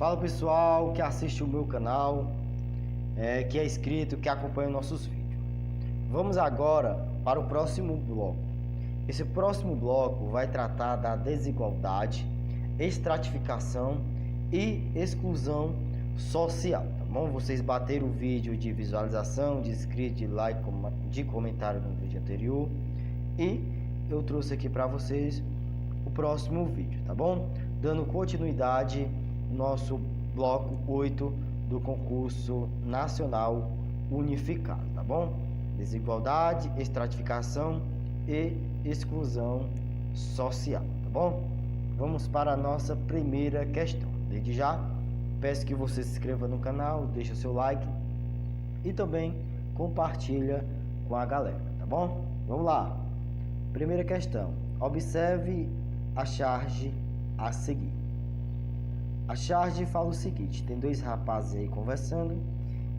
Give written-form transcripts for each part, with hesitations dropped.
Fala pessoal que assiste o meu canal, que é inscrito, que acompanha nossos vídeos. Vamos agora para o próximo bloco. Esse próximo bloco vai tratar da desigualdade, estratificação e exclusão social, tá bom? Vocês bateram o vídeo de visualização, de inscrito, de like, de comentário no vídeo anterior, e eu trouxe aqui para vocês o próximo vídeo, tá bom? Dando continuidade no nosso bloco 8 do concurso nacional unificado, tá bom? Desigualdade, estratificação e exclusão social, tá bom? Vamos para a nossa primeira questão. Desde já, peço que você se inscreva no canal, deixe o seu like e também compartilha com a galera, tá bom? Vamos lá. Primeira questão. Observe a charge a seguir. A charge fala o seguinte: tem dois rapazes aí conversando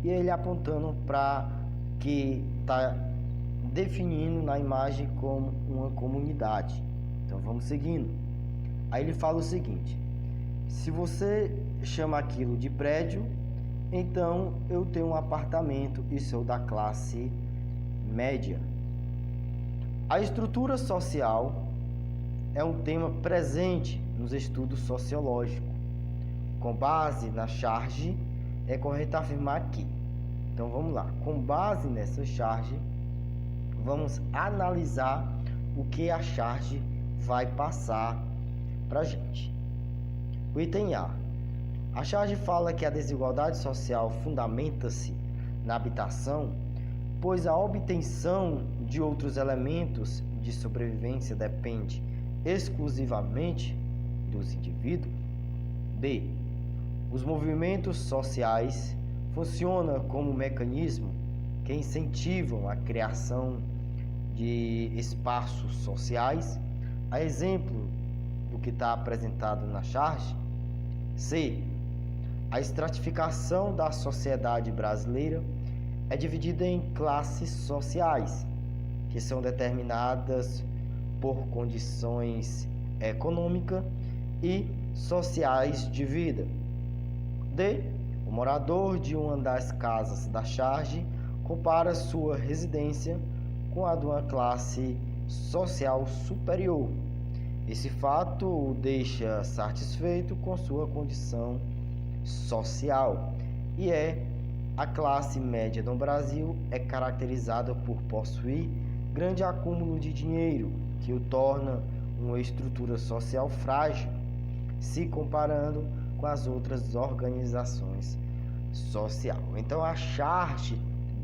e ele apontando para que tá definindo na imagem como uma comunidade. Então vamos seguindo. Aí ele fala o seguinte: se você chama aquilo de prédio, então eu tenho um apartamento e sou da classe média. A estrutura social é um tema presente nos estudos sociológicos. Com base na charge, é correto afirmar aqui. Então vamos lá. Com base nessa charge, vamos analisar o que a charge vai passar para a gente. O item A. A charge fala que a desigualdade social fundamenta-se na habitação, pois a obtenção de outros elementos de sobrevivência depende exclusivamente dos indivíduos. B. Os movimentos sociais funcionam como mecanismo que incentivam a criação de espaços sociais, a exemplo do que está apresentado na charge. C. A estratificação da sociedade brasileira é dividida em classes sociais, que são determinadas por condições econômicas e sociais de vida. D. O morador de uma das casas da charge compara sua residência com a de uma classe social superior. Esse fato o deixa satisfeito com sua condição social, e a classe média no Brasil é caracterizada por possuir grande acúmulo de dinheiro, que o torna uma estrutura social frágil, se comparando com as outras organizações sociais. Então a charge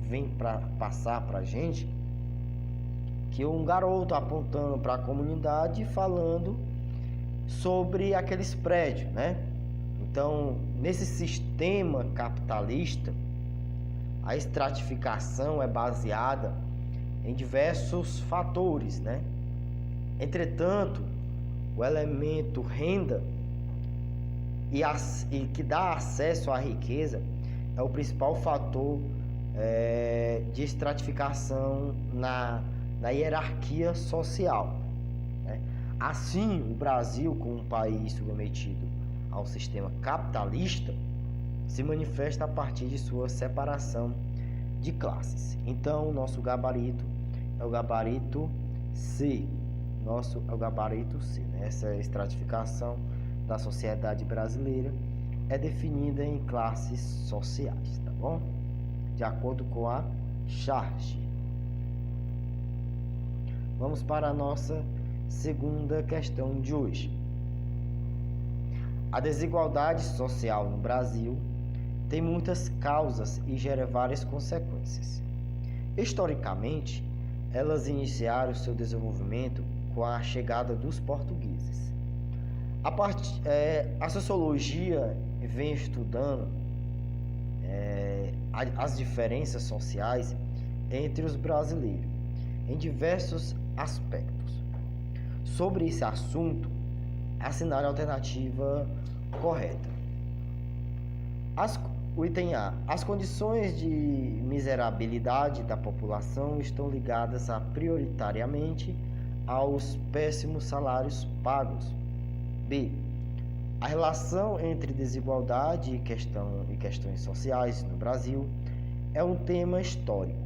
vem para passar para a gente que um garoto apontando para a comunidade falando sobre aqueles prédios, né? Então, nesse sistema capitalista, a estratificação é baseada em diversos fatores, né? Entretanto, o elemento renda e que dá acesso à riqueza é o principal fator de estratificação na hierarquia social, né? Assim, o Brasil, como um país submetido ao sistema capitalista, se manifesta a partir de sua separação de classes. Então, o nosso gabarito é o gabarito C. É o gabarito C, né? Essa estratificação da sociedade brasileira é definida em classes sociais, tá bom? De acordo com a charge. Vamos para a nossa segunda questão de hoje. A desigualdade social no Brasil tem muitas causas e gera várias consequências. Historicamente, elas iniciaram seu desenvolvimento com a chegada dos portugueses. A sociologia vem estudando as diferenças sociais entre os brasileiros em diversos aspectos. Sobre esse assunto, assinale a alternativa correta. O item A. As condições de miserabilidade da população estão ligadas prioritariamente aos péssimos salários pagos. B. A relação entre desigualdade e questões sociais no Brasil é um tema histórico.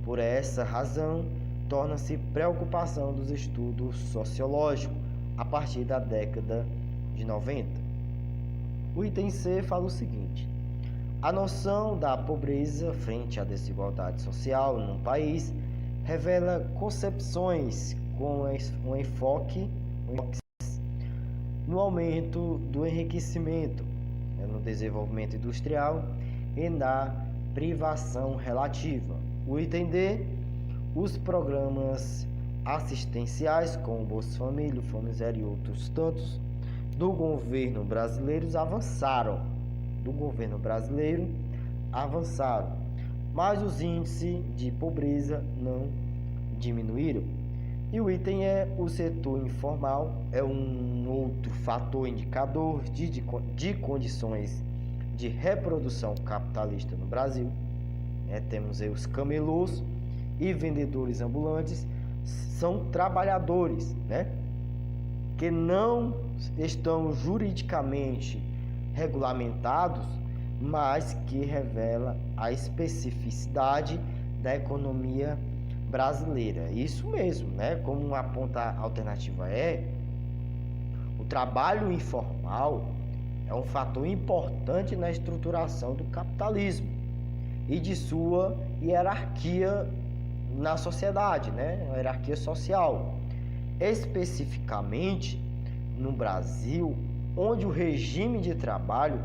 Por essa razão, torna-se preocupação dos estudos sociológicos a partir da década de 90. O item C fala o seguinte: a noção da pobreza frente à desigualdade social num país revela concepções com um enfoque no aumento do enriquecimento, no desenvolvimento industrial e na privação relativa. O item D, os programas assistenciais como Bolsa Família, Fome Zero e outros tantos do governo brasileiro avançaram, mas os índices de pobreza não diminuíram. E o item é o setor informal, é um outro fator indicador de condições de reprodução capitalista no Brasil. Temos aí os camelôs e vendedores ambulantes, são trabalhadores, que não estão juridicamente regulamentados, mas que revela a especificidade da economia brasileira. Isso mesmo, como aponta a alternativa o trabalho informal é um fator importante na estruturação do capitalismo e de sua hierarquia na sociedade, a hierarquia social. Especificamente no Brasil, onde o regime de trabalho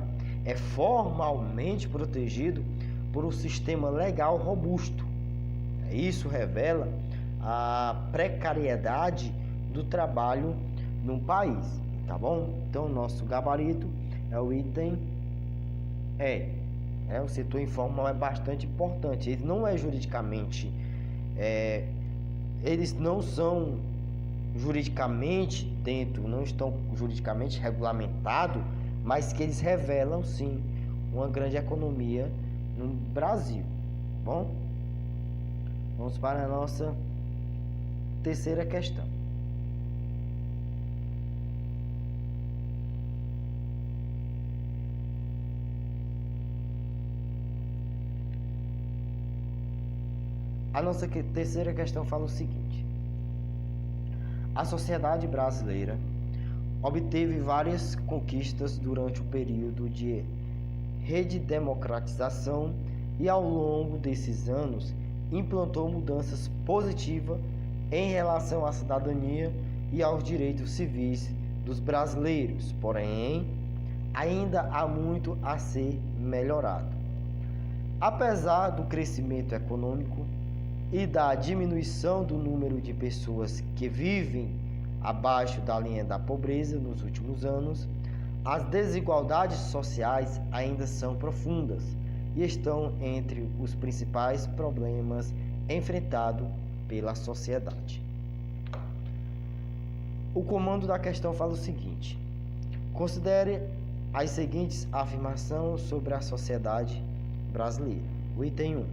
é formalmente protegido por um sistema legal robusto. Isso revela a precariedade do trabalho no país, tá bom? Então, nosso gabarito é o item E. O setor informal é bastante importante. Ele não é juridicamente, eles não são juridicamente não estão juridicamente regulamentados, mas que eles revelam sim uma grande economia no Brasil, tá bom? Vamos para a nossa terceira questão. A nossa terceira questão fala o seguinte: a sociedade brasileira obteve várias conquistas durante o período de redemocratização e ao longo desses anos implantou mudanças positivas em relação à cidadania e aos direitos civis dos brasileiros, porém, ainda há muito a ser melhorado. Apesar do crescimento econômico e da diminuição do número de pessoas que vivem abaixo da linha da pobreza nos últimos anos, as desigualdades sociais ainda são profundas e estão entre os principais problemas enfrentados pela sociedade. O comando da questão fala o seguinte: considere as seguintes afirmações sobre a sociedade brasileira. O item 1.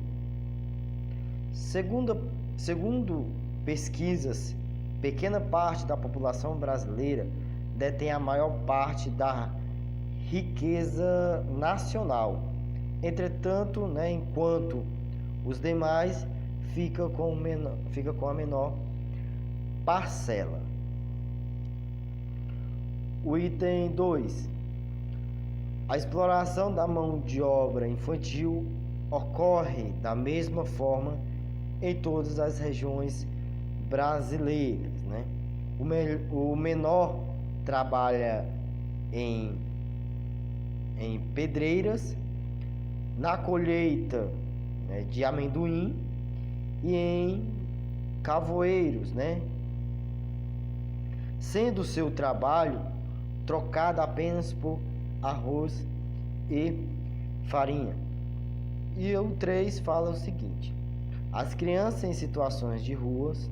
Segundo pesquisas, pequena parte da população brasileira detém a maior parte da riqueza nacional. Entretanto, enquanto os demais ficam com a menor parcela. O item 2. A exploração da mão de obra infantil ocorre da mesma forma em todas as regiões brasileiras. O menor trabalha em pedreiras, na colheita de amendoim e em cavoeiros, sendo seu trabalho trocado apenas por arroz e farinha. E o 3 fala o seguinte: as crianças em situações de ruas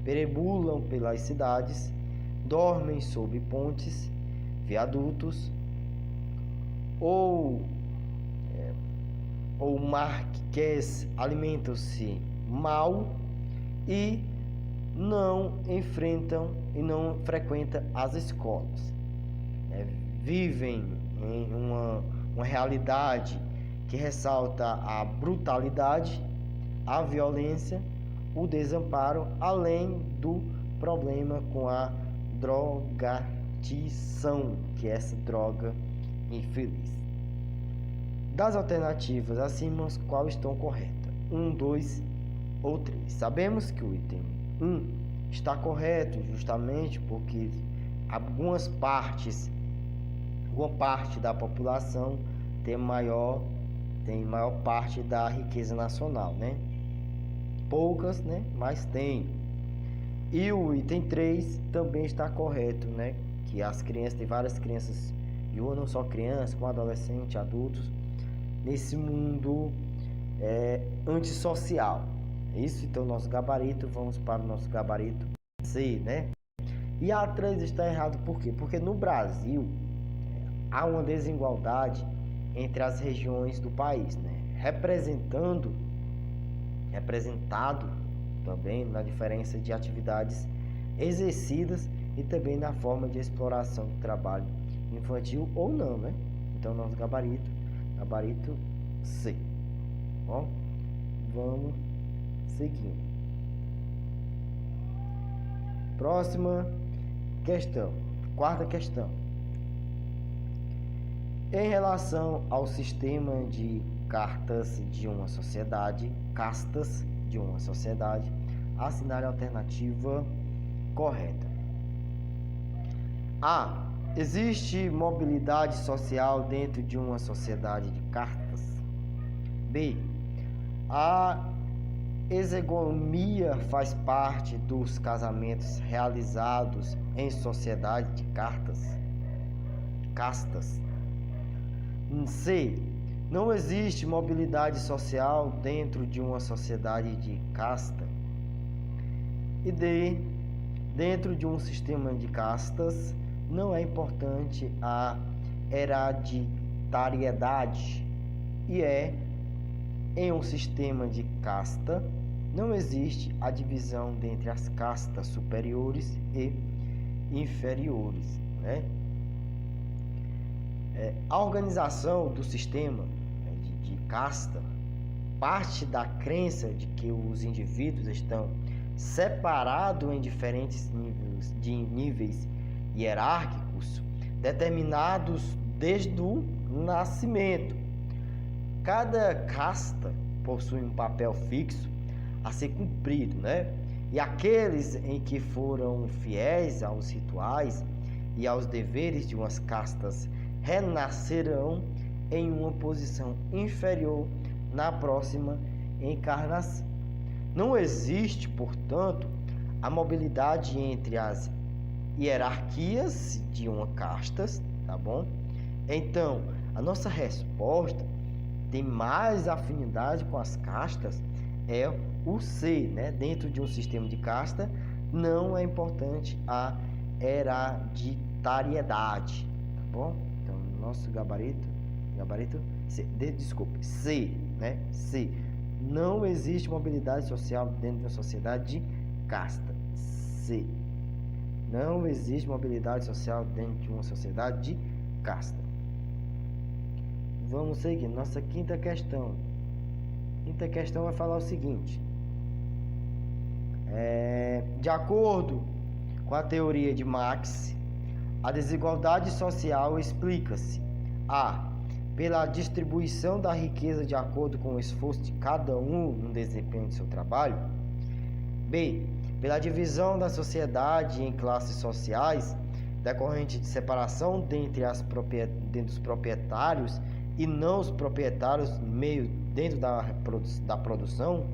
perambulam pelas cidades, dormem sob pontes, viadutos ou marquês, alimentam-se mal e não frequentam as escolas. vivem em uma realidade que ressalta a brutalidade, a violência, o desamparo, além do problema com a drogadição, que é essa droga infeliz. Das alternativas acima, qual estão corretas? 1, 2 ou 3. Sabemos que o item 1 está correto justamente porque uma parte da população tem maior parte da riqueza nacional, né? Poucas, né? Mas tem. E o item 3 também está correto, né? Que as crianças, tem várias crianças, e não só crianças, como adolescentes, adultos, nesse mundo antissocial. Isso, então, nosso gabarito, vamos para o nosso gabarito C, né? E a 3 está errado por quê? Porque no Brasil há uma desigualdade entre as regiões do país, né? Representado também na diferença de atividades exercidas e também na forma de exploração do trabalho infantil ou não, né? Então, nosso gabarito C. Bom, vamos seguindo. Próxima questão, quarta questão. Em relação ao sistema de castas de uma sociedade, assinale a alternativa correta. A. Existe mobilidade social dentro de uma sociedade de castas? B. A exegonia faz parte dos casamentos realizados em sociedade de castas. C. Não existe mobilidade social dentro de uma sociedade de casta. E D. Dentro de um sistema de castas, não é importante a hereditariedade. E em um sistema de casta, não existe a divisão dentre as castas superiores e inferiores, né? A organização do sistema de casta parte da crença de que os indivíduos estão separados em diferentes níveis hierárquicos, determinados desde o nascimento. Cada casta possui um papel fixo a ser cumprido, né? E aqueles em que foram fiéis aos rituais e aos deveres de umas castas renascerão em uma posição inferior na próxima encarnação. Não existe, portanto, a mobilidade entre as hierarquias de uma casta, tá bom? Então, a nossa resposta tem mais afinidade com as castas, é o C, né? Dentro de um sistema de casta, não é importante a hereditariedade, tá bom? Então, nosso gabarito C, C, né? C. Não existe mobilidade social dentro de uma sociedade de casta. C. Não existe mobilidade social dentro de uma sociedade de casta. Vamos seguir. Nossa quinta questão. Quinta questão vai falar o seguinte. De acordo com a teoria de Marx, a desigualdade social explica-se: A. Pela distribuição da riqueza de acordo com o esforço de cada um no desempenho de seu trabalho. B. Pela divisão da sociedade em classes sociais, decorrente de separação dentre os proprietários e não os proprietários dentro da produção.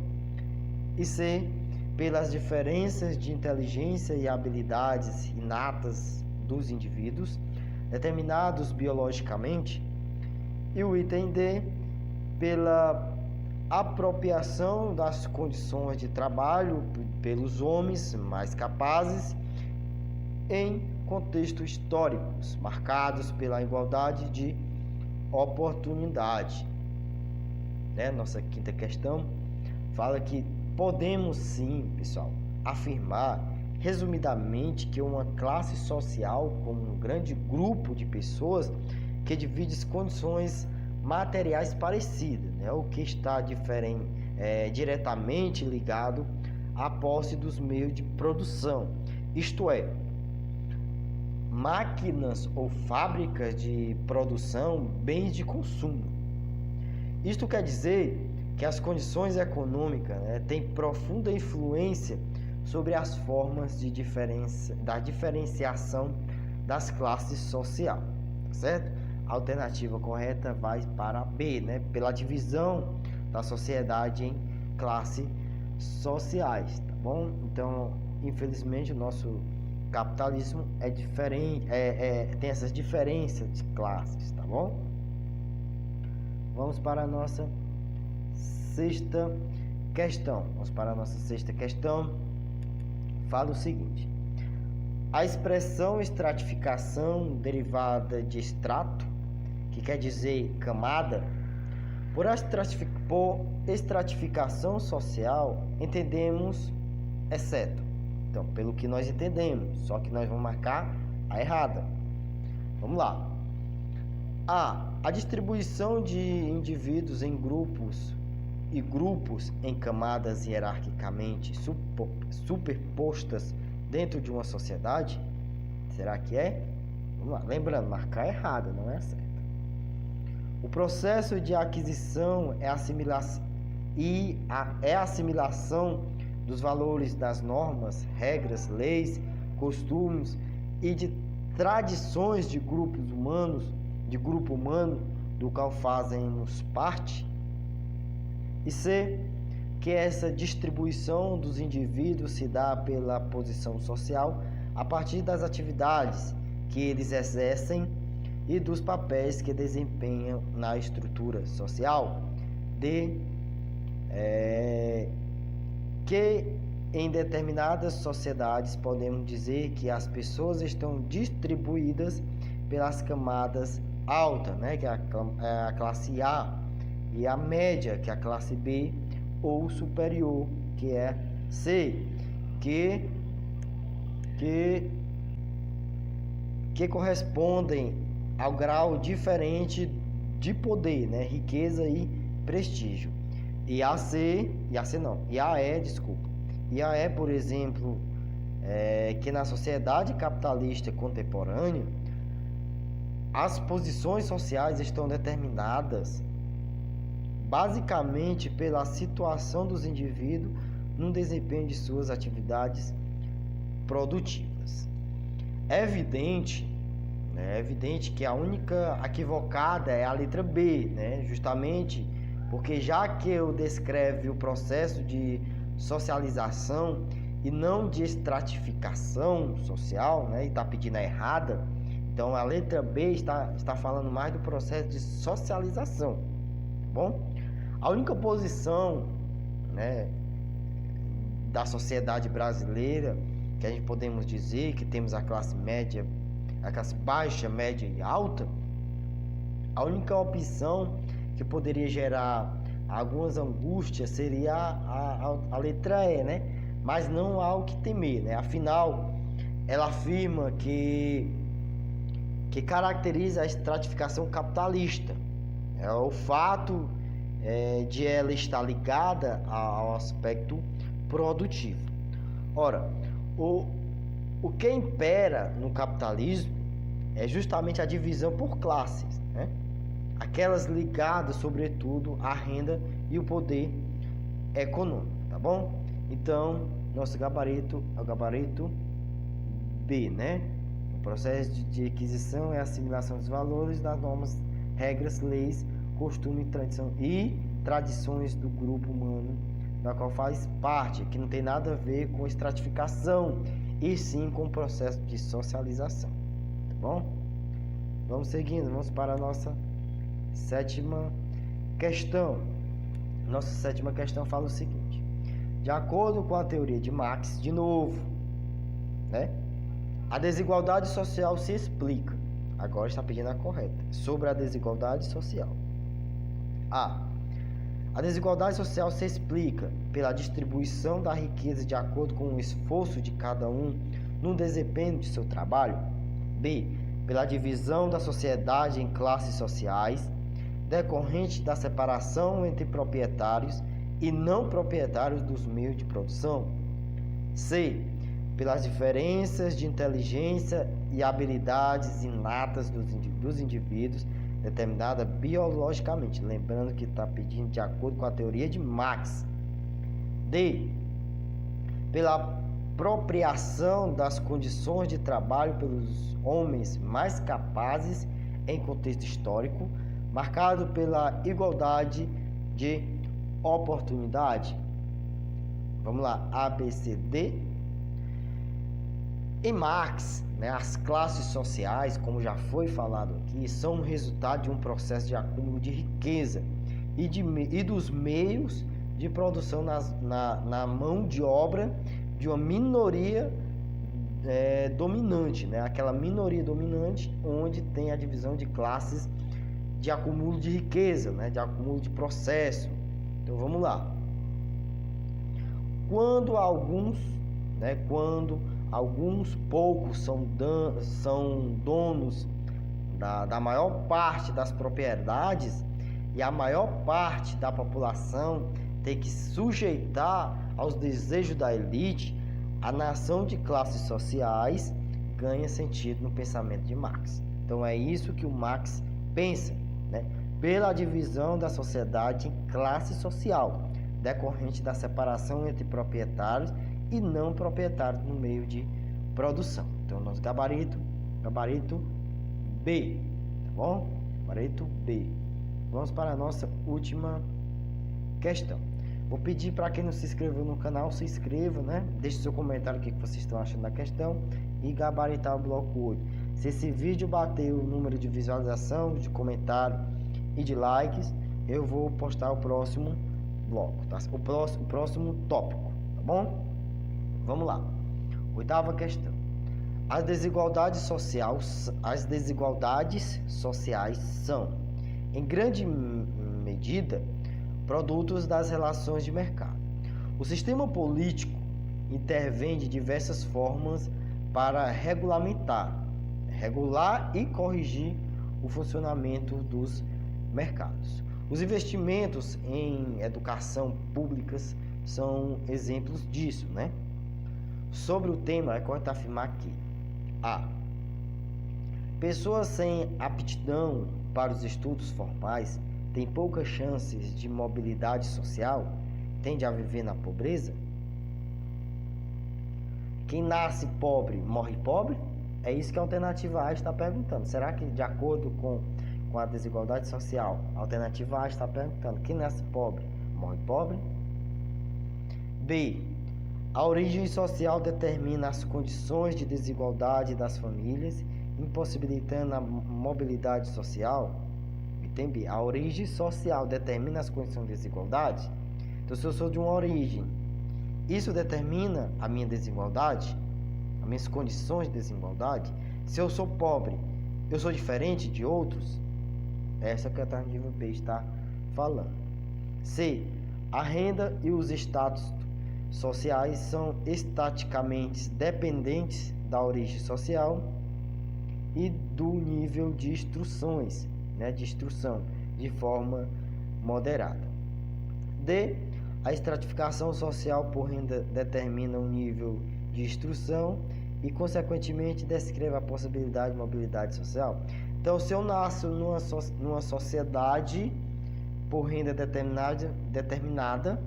E C. Pelas diferenças de inteligência e habilidades inatas dos indivíduos, determinados biologicamente. E o item D, pela apropriação das condições de trabalho pelos homens mais capazes em contextos históricos, marcados pela igualdade de oportunidade. Né? Nossa quinta questão fala que podemos sim, pessoal, afirmar resumidamente que uma classe social como um grande grupo de pessoas que divide condições materiais parecidas, né? O que está diretamente ligado à posse dos meios de produção, isto é, máquinas ou fábricas de produção, bens de consumo. Isto quer dizer que as condições econômicas, né, têm profunda influência sobre as formas de da diferenciação das classes sociais, certo? A alternativa correta vai para B, né? Pela divisão da sociedade em classes sociais, tá bom? Então, infelizmente, o nosso capitalismo é diferente, tem essas diferenças de classes, tá bom? Vamos para a nossa sexta questão. Fala o seguinte: a expressão estratificação, derivada de extrato, que quer dizer camada, por estratificação social, entendemos exceto. Então, pelo que nós entendemos, só que nós vamos marcar a errada. Vamos lá. A distribuição de indivíduos em grupos e grupos em camadas hierarquicamente superpostas dentro de uma sociedade. Será que é? Vamos lá. Lembrando, marcar errada, não é certo. O processo de aquisição é a assimilação dos valores das normas, regras, leis, costumes e de tradições de grupo humano, do qual fazemos parte. E C, que essa distribuição dos indivíduos se dá pela posição social a partir das atividades que eles exercem e dos papéis que desempenham na estrutura social. D, que em determinadas sociedades podemos dizer que as pessoas estão distribuídas pelas camadas altas, né, que é a classe A, e a média, que é a classe B, ou superior, que é C, que correspondem ao grau diferente de poder, né, riqueza e prestígio. E a E, por exemplo, que na sociedade capitalista contemporânea, as posições sociais estão determinadas basicamente pela situação dos indivíduos no desempenho de suas atividades produtivas. É evidente que a única equivocada é a letra B, né? Justamente porque já que eu descreve o processo de socialização e não de estratificação social, né? E está pedindo a errada, então a letra B está falando mais do processo de socialização, tá bom? A única posição, né, da sociedade brasileira que a gente podemos dizer que temos a classe média, a classe baixa, média e alta, a única opção que poderia gerar algumas angústias seria a letra E, né? Mas não há o que temer, né? Afinal, ela afirma que caracteriza a estratificação capitalista. É o fato de ela estar ligada ao aspecto produtivo. Ora, o que impera no capitalismo é justamente a divisão por classes, né? Aquelas ligadas, sobretudo, à renda e o poder econômico, tá bom? Então, nosso gabarito é o gabarito B, né? O processo de aquisição é a assimilação dos valores das normas, regras, leis, costume e tradições do grupo humano da qual faz parte, que não tem nada a ver com estratificação, e sim com o processo de socialização, tá bom? Vamos seguindo, vamos para a nossa sétima questão. Nossa sétima questão fala o seguinte: de acordo com a teoria de Marx, de novo, né? A desigualdade social se explica. Agora está pedindo a correta. Sobre a desigualdade social. A A desigualdade social se explica pela distribuição da riqueza de acordo com o esforço de cada um no desempenho de seu trabalho. B. Pela divisão da sociedade em classes sociais, decorrente da separação entre proprietários e não proprietários dos meios de produção. C. Pelas diferenças de inteligência e habilidades inatas dos indivíduos, determinada biologicamente. Lembrando que está pedindo de acordo com a teoria de Marx. D. Pela apropriação das condições de trabalho pelos homens mais capazes em contexto histórico, marcado pela igualdade de oportunidade. Vamos lá, A, B, C, D. Em Marx, as classes sociais, como já foi falado aqui, são o resultado de um processo de acúmulo de riqueza e dos meios de produção na mão de obra de uma minoria dominante, aquela minoria dominante onde tem a divisão de classes de acúmulo de riqueza, de acúmulo de processo. Então vamos lá. Quando alguns poucos são donos da maior parte das propriedades e a maior parte da população tem que sujeitar aos desejos da elite, a nação de classes sociais ganha sentido no pensamento de Marx. Então é isso que o Marx pensa, pela divisão da sociedade em classe social, decorrente da separação entre proprietários e não proprietários no meio de produção. Então, nosso gabarito B, tá bom? Gabarito B. Vamos para a nossa última questão. Vou pedir para quem não se inscreveu no canal, se inscreva, Deixe seu comentário o que vocês estão achando da questão e gabaritar o bloco 8. Se esse vídeo bater o número de visualização, de comentário e de likes, eu vou postar o próximo bloco, tá? O próximo tópico, tá bom? Vamos lá. Oitava questão. As desigualdades sociais são, em grande medida, produtos das relações de mercado. O sistema político intervém de diversas formas para regular e corrigir o funcionamento dos mercados. Os investimentos em educação públicas são exemplos disso, Sobre o tema, é correto afirmar que A. Pessoas sem aptidão para os estudos formais têm poucas chances de mobilidade social, tende a viver na pobreza. Quem nasce pobre morre pobre? É isso que a alternativa A está perguntando. Será que, de acordo com a desigualdade social, a alternativa A está perguntando: quem nasce pobre morre pobre? B. A origem social determina as condições de desigualdade das famílias, impossibilitando a mobilidade social. Item B. A origem social determina as condições de desigualdade. Então, se eu sou de uma origem, isso determina a minha desigualdade, as minhas condições de desigualdade. Se eu sou pobre, eu sou diferente de outros? Essa que a alternativa B está falando. C. A renda e os status sociais são estaticamente dependentes da origem social e do nível de instrução de forma moderada. D. A estratificação social por renda determina o nível de instrução e, consequentemente, descreve a possibilidade de mobilidade social. Então, se eu nasço numa sociedade por renda determinada,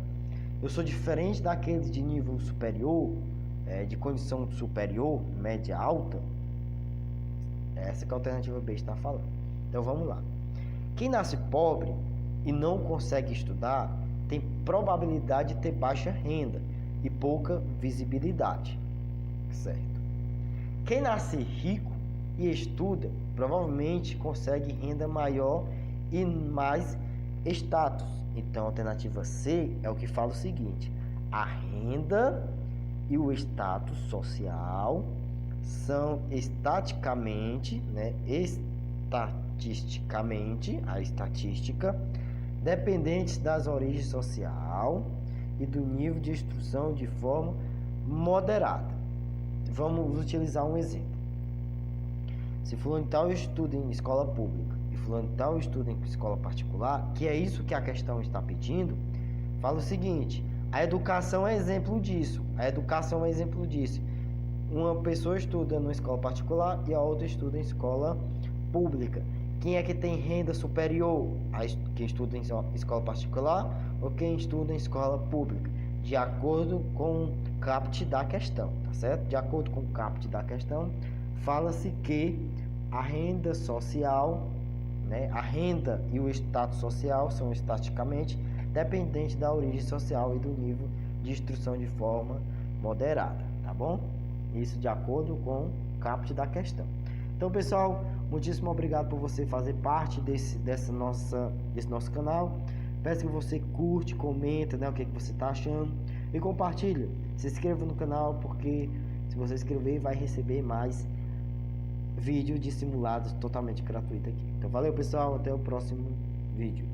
eu sou diferente daqueles de nível superior, de condição superior, média, alta. Essa que a alternativa B está falando. Então, vamos lá. Quem nasce pobre e não consegue estudar tem probabilidade de ter baixa renda e pouca visibilidade, certo? Quem nasce rico e estuda provavelmente consegue renda maior e mais status. Então, a alternativa C é o que fala o seguinte: a renda e o status social são estatisticamente, a estatística dependentes das origens social e do nível de instrução de forma moderada. Vamos utilizar um exemplo. Se fulano tal estuda em escola pública e fulano tal estuda em escola particular, que é isso que a questão está pedindo, fala o seguinte: a educação é exemplo disso. A educação é exemplo disso. Uma pessoa estuda numa escola particular e a outra estuda em escola pública. Quem é que tem renda superior? Quem estuda em escola particular ou quem estuda em escola pública? De acordo com o caput da questão, tá certo? De acordo com o caput da questão, fala-se que a renda social, né, a renda e o status social são estatisticamente dependentes da origem social e do nível de instrução de forma moderada, tá bom? Isso de acordo com o caput da questão. Então, pessoal, muitíssimo obrigado por você fazer parte desse nosso canal. Peço que você curte, comenta, né, o que você está achando e compartilha. Se inscreva no canal, porque se você se inscrever vai receber mais vídeos de simulados totalmente gratuito aqui. Então, valeu, pessoal, até o próximo vídeo.